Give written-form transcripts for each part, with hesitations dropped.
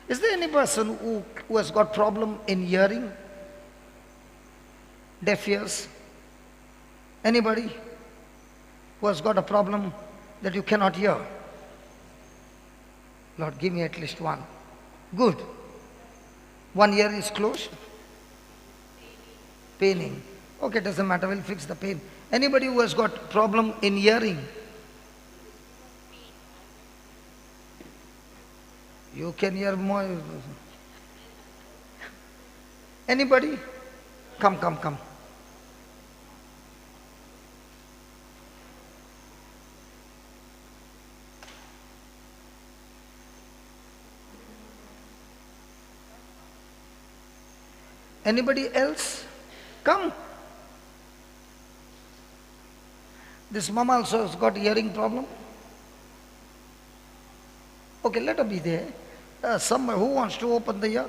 Is there any person who has got problem in hearing? Deaf ears? Anybody who has got a problem that you cannot hear? Lord, give me at least one. Good. One ear is closed? Paining. Okay, doesn't matter, we'll fix the pain. Anybody who has got problem in hearing? You can hear more. Anybody? Come. Anybody else? Come. This mama also has got hearing problem. Okay, let her be there. Someone who wants to open the ear?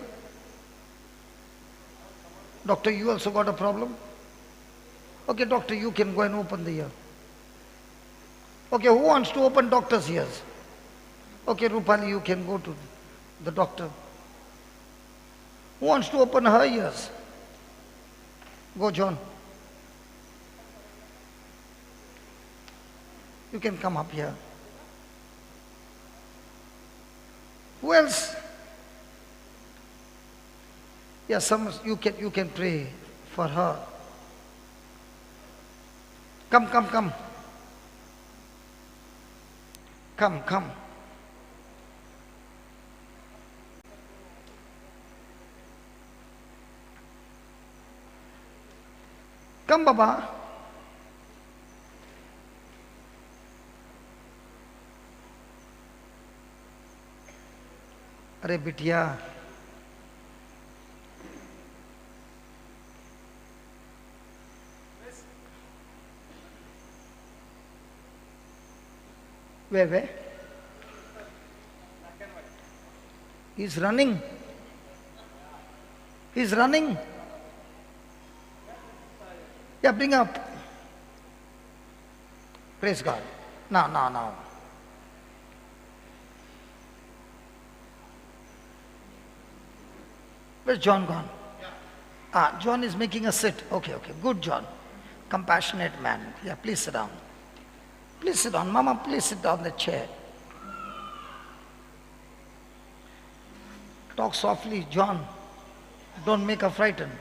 Doctor, you also got a problem? Okay, doctor, you can go and open the ear. Okay, who wants to open doctor's ears? Okay, Rupali, you can go to the doctor. Who wants to open her ears? Go, John. You can come up here. Who else? Yeah, you can pray for her. Come. Come. Come, Baba. अरे बिटिया, where? He's running. Yeah, bring up. Praise God. Now. Where's John gone? John is making a sit. Okay. Good, John. Compassionate man. Yeah, please sit down. Mama, please sit down the chair. Talk softly, John. Don't make her frightened.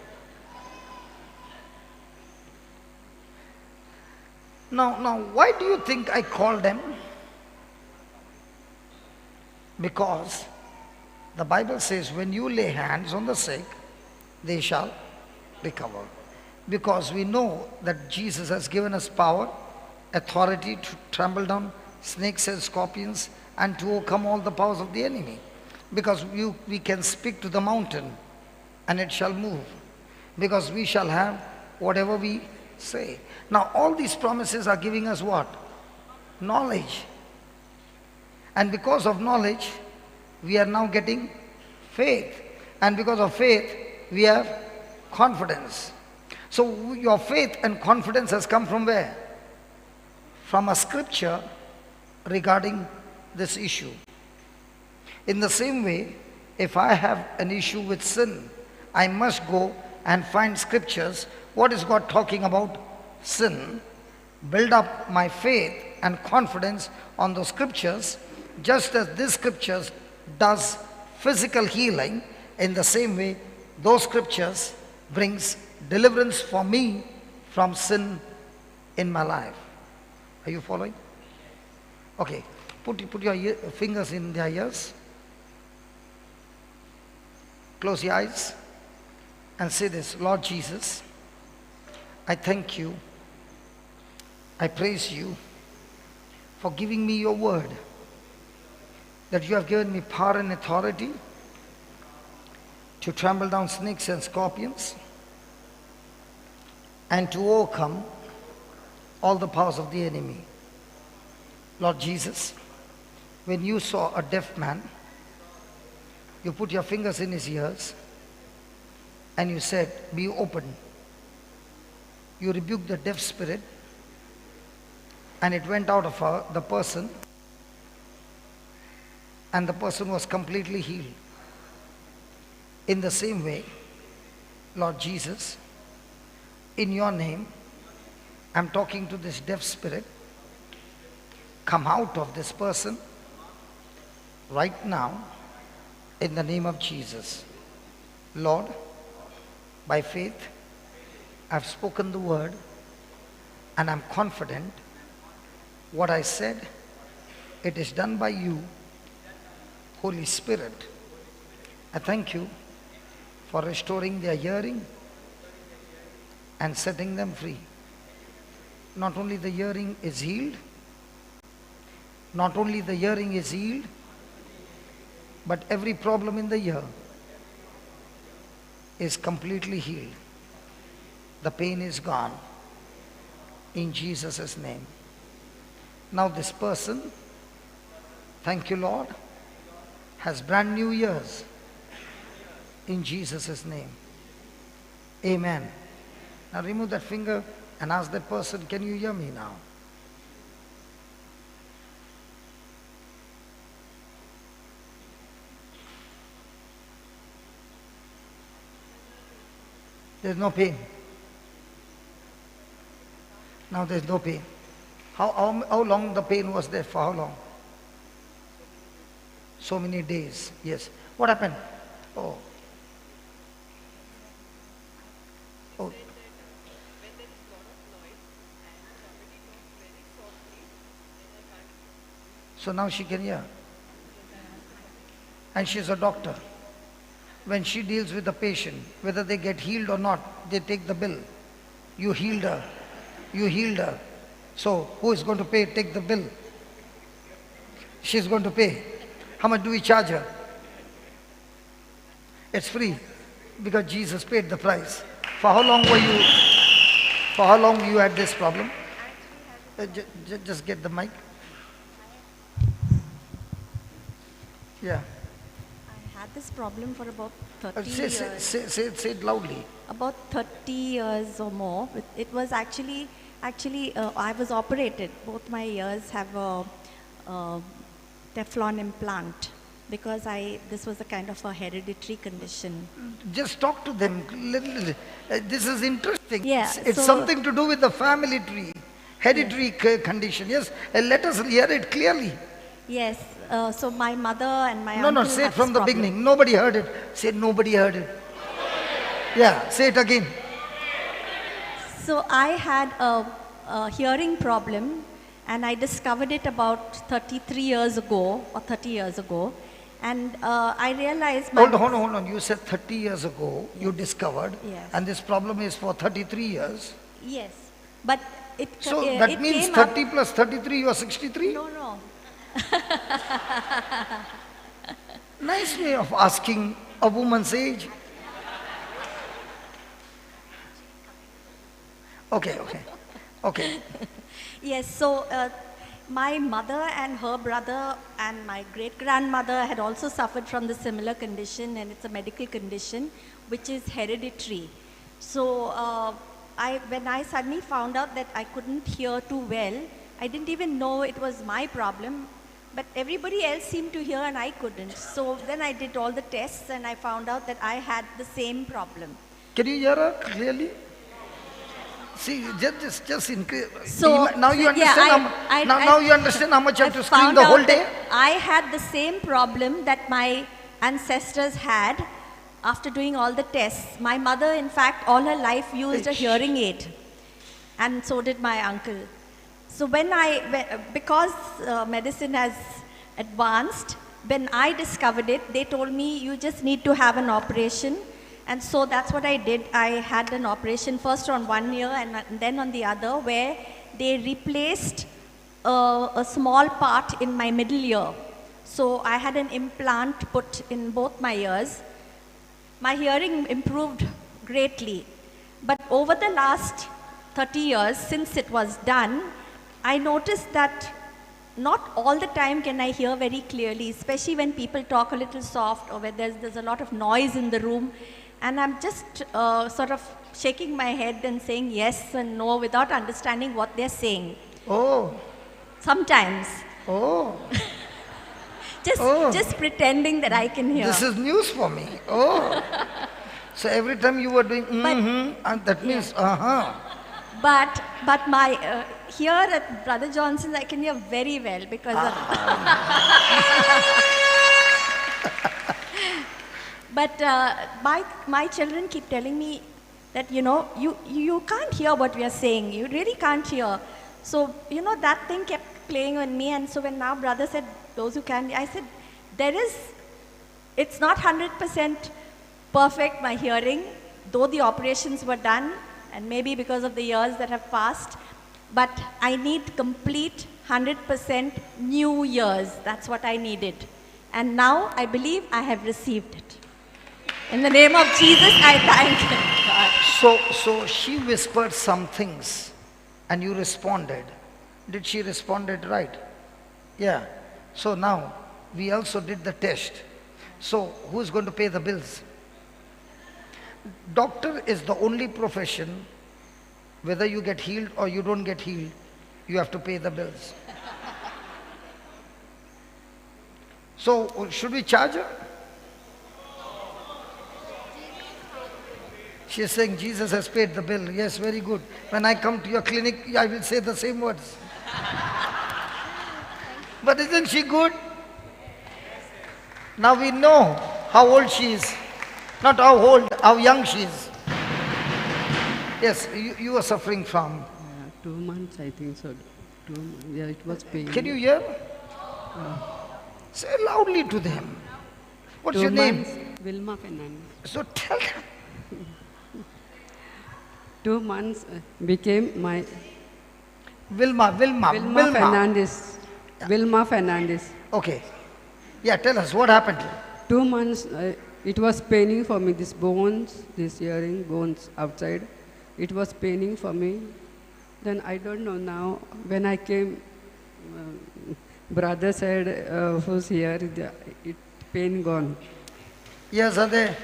Now, why do you think I called them? Because the Bible says when you lay hands on the sick, they shall recover. Because we know that Jesus has given us power, authority to trample down snakes and scorpions and to overcome all the powers of the enemy. Because we can speak to the mountain and it shall move. Because we shall have whatever we say. Now all these promises are giving us what? Knowledge. And because of knowledge, we are now getting faith. And because of faith, we have confidence. So your faith and confidence has come from where? From a scripture regarding this issue. In the same way, if I have an issue with sin, I must go and find scriptures. What is God talking about sin? Build up my faith and confidence on those scriptures, just as this scriptures does physical healing. In the same way, those scriptures brings deliverance for me from sin in my life. Are you following? Okay, put your fingers in their ears. Close your eyes and say this: Lord Jesus, I thank you, I praise you for giving me your word, that you have given me power and authority to trample down snakes and scorpions and to overcome all the powers of the enemy. Lord Jesus, when you saw a deaf man, you put your fingers in his ears and you said, be open. You rebuked the deaf spirit and it went out of the person, and the person was completely healed. In the same way, Lord Jesus, in your name, I'm talking to this deaf spirit. Come out of this person right now in the name of Jesus. Lord, by faith, I've spoken the word and I'm confident what I said, it is done by you, Holy Spirit. I thank you for restoring their hearing and setting them free. Not only the hearing is healed, not only the hearing is healed, but every problem in the ear is completely healed. The pain is gone in Jesus' name. Now this person, thank you Lord, has brand new ears in Jesus' name. Amen. Now remove that finger and ask that person, can you hear me now? There's no pain. Now there's no pain. How long the pain was there? For how long? So many days. Yes. What happened? Oh. Oh. So now she can hear. And she's a doctor. When she deals with the patient, whether they get healed or not, they take the bill. You healed her. You healed her. So who is going to pay? Take the bill. She's going to pay. How much do we charge her? It's free because Jesus paid the price. For how long you had this problem? Just get the mic. Yeah. I had this problem for about 30 years. Say it loudly. About 30 years or more. It was actually, I was operated. Both my ears have a Teflon implant because this was a kind of a hereditary condition. Just talk to them. This is interesting. Yeah, It's something to do with the family tree, hereditary condition. Yes, let us hear it clearly. Yes, so my mother and my uncle No, say it had from this the problem. beginning. Nobody heard it. Say nobody heard it. Yeah, say it again. So I had a hearing problem and I discovered it about 33 years ago or 30 years ago. And I realized Hold on. You said 30 years ago you discovered, Yes. and this problem is for 33 years. Yes, but So it that means came 30 up, plus 33, you are 63? No. Nice way of asking a woman's age. Okay. Yes, so my mother and her brother and my great-grandmother had also suffered from the similar condition, and it's a medical condition which is hereditary. So when I suddenly found out that I couldn't hear too well, I didn't even know it was my problem, but everybody else seemed to hear and I couldn't. So then I did all the tests and I found out that I had the same problem. Can you hear her clearly? See, just increase. So Now you understand. Now you understand how much you have to scream found the out whole day. that I had the same problem that my ancestors had after doing all the tests. My mother, in fact, all her life used a hearing aid, and so did my uncle. So because medicine has advanced, when I discovered it, they told me you just need to have an operation. And so that's what I did. I had an operation first on one ear and then on the other, where they replaced a small part in my middle ear. So I had an implant put in both my ears. My hearing improved greatly. But over the last 30 years, since it was done, I noticed that not all the time can I hear very clearly, especially when people talk a little soft or when there's a lot of noise in the room. And I'm just sort of shaking my head and saying yes and no without understanding what they're saying. Oh. Sometimes. Oh. Just pretending that I can hear. This is news for me. Oh. So every time you were doing and that means But my here at Brother Johnson's, I can hear very well because of. But my children keep telling me that you can't hear what we are saying. You really can't hear. So that thing kept playing on me, and so when now brother said those who can, I said it's not 100% perfect, my hearing, though the operations were done and maybe because of the years that have passed, but I need complete 100% new ears. That's what I needed. And now I believe I have received it. In the name of Jesus, I thank God. So she whispered some things and you responded. Did she responded right? Yeah. So now we also did the test. So who's going to pay the bills? Doctor is the only profession, whether you get healed or you don't get healed, you have to pay the bills. So should we charge her? She is saying Jesus has paid the bill. Yes, very good. When I come to your clinic, I will say the same words. But isn't she good? Now we know how old she is. Not how old, how young she is. Yes, you are suffering from? 2 months, I think so. 2 months. Yeah, it was pain. Can you hear? Say loudly to them. What's your name? Vilma Fernandez. So tell them. 2 months became my Vilma. Fernandez. Vilma Fernandez. Okay. Yeah, tell us what happened. 2 months, it was paining for me. These bones, this hearing bones outside, it was paining for me. Then I don't know now. When I came, brother said, "Who's here? It pain gone." Ears are there.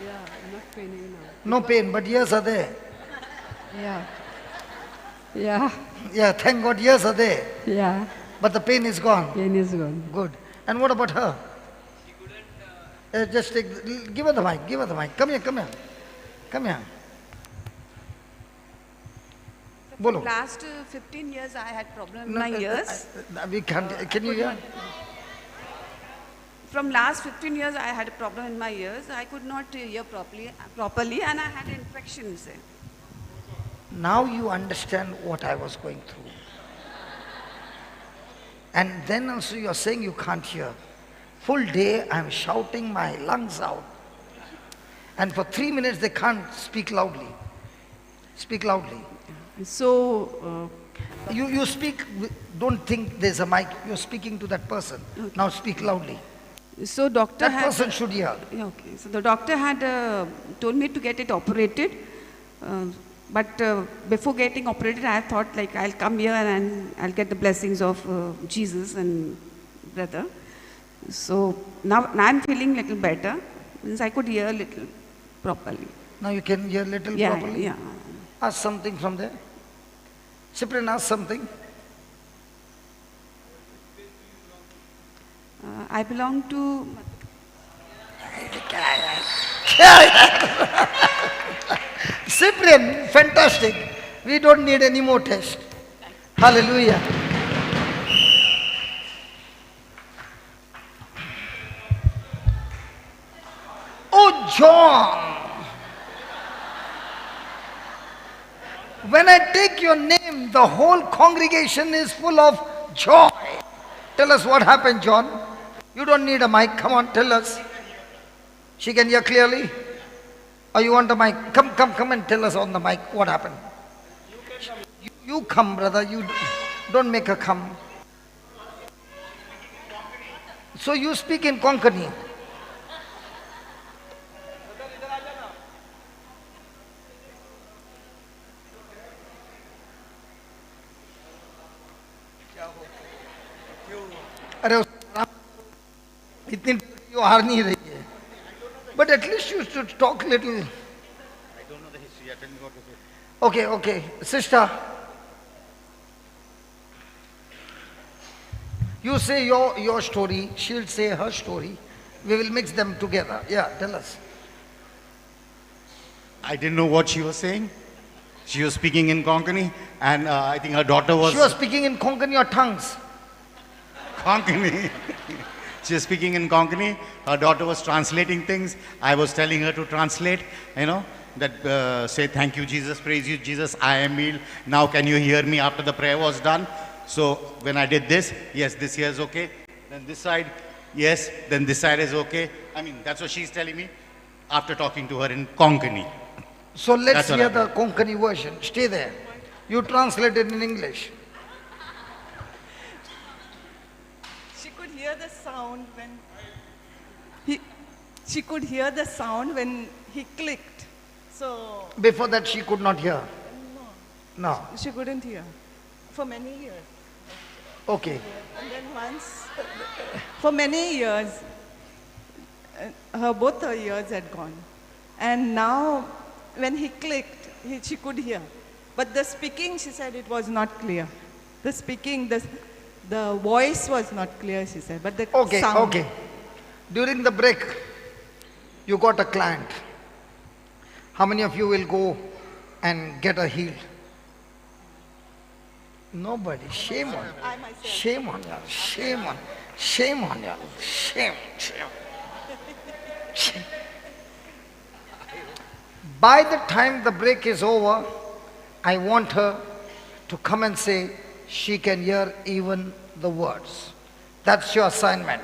Yeah, not paining now. No pain, but ears are there. Yeah. Yeah. Yeah, thank God ears are there. Yeah. But the pain is gone. Pain is gone. Good. And what about her? Just give her the mic. Give her the mic. Come here. Come here. Bolo. Last 15 years I had problem in my ears. We can't. Can you hear? From last 15 years I had a problem in my ears. I could not hear properly and I had infections. Now you understand what I was going through. And then also you are saying you can't hear. Full day I am shouting my lungs out. And for 3 minutes they can't speak loudly. Speak loudly. So, You speak, don't think there's a mic. You're speaking to that person. Okay. Now speak loudly. so doctor That person should hear. Yeah, okay. So the doctor had told me to get it operated. But before getting operated, I thought like I'll come here and I'll get the blessings of Jesus and brother. So now I'm feeling little better, since I could hear a little properly. Now you can hear little Yeah, properly. yeah. Ask something from there. Cyprian, ask something. I belong to. Cyprian, fantastic. We don't need any more test. Hallelujah. Oh, John. When I take your name, the whole congregation is full of joy. Tell us what happened, John. You don't need a mic. Come on, tell us. She can hear clearly. Or you want a mic? Come and tell us on the mic what happened. You come, brother. You don't make her come. So you speak in Konkani. अरे इतनी you are नहीं रही है. But at least you should talk little. I don't know the history. Tell me what was it. Okay, sister. You say your story, she'll say her story. We will mix them together. Yeah, tell us. I didn't know what she was saying. She was speaking in Konkani, and I think her daughter was... She was speaking in Konkani or tongues. Konkani. She was speaking in Konkani. Her daughter was translating things. I was telling her to translate, that say, thank you, Jesus, praise you, Jesus, I am healed. Now can you hear me after the prayer was done? So when I did this, yes, this here is okay. Then this side, yes, then this side is okay. I mean, that's what she's telling me after talking to her in Konkani. So let's That's what hear I the Konkani version. Stay there. You translate it in English. She could hear the sound when she could hear the sound when he clicked. So Before that she could not hear. No. she couldn't hear for many years. Okay. And then once, for many years, both her ears had gone. And now, when he clicked, she could hear. But the speaking, she said, it was not clear. The speaking, the voice was not clear, she said. But the sound. Okay. During the break, you got a client. How many of you will go and get her healed? Nobody. Shame on you. I myself. Shame on you. Shame on you. Shame. By the time the break is over, I want her to come and say she can hear even the words. That's your assignment.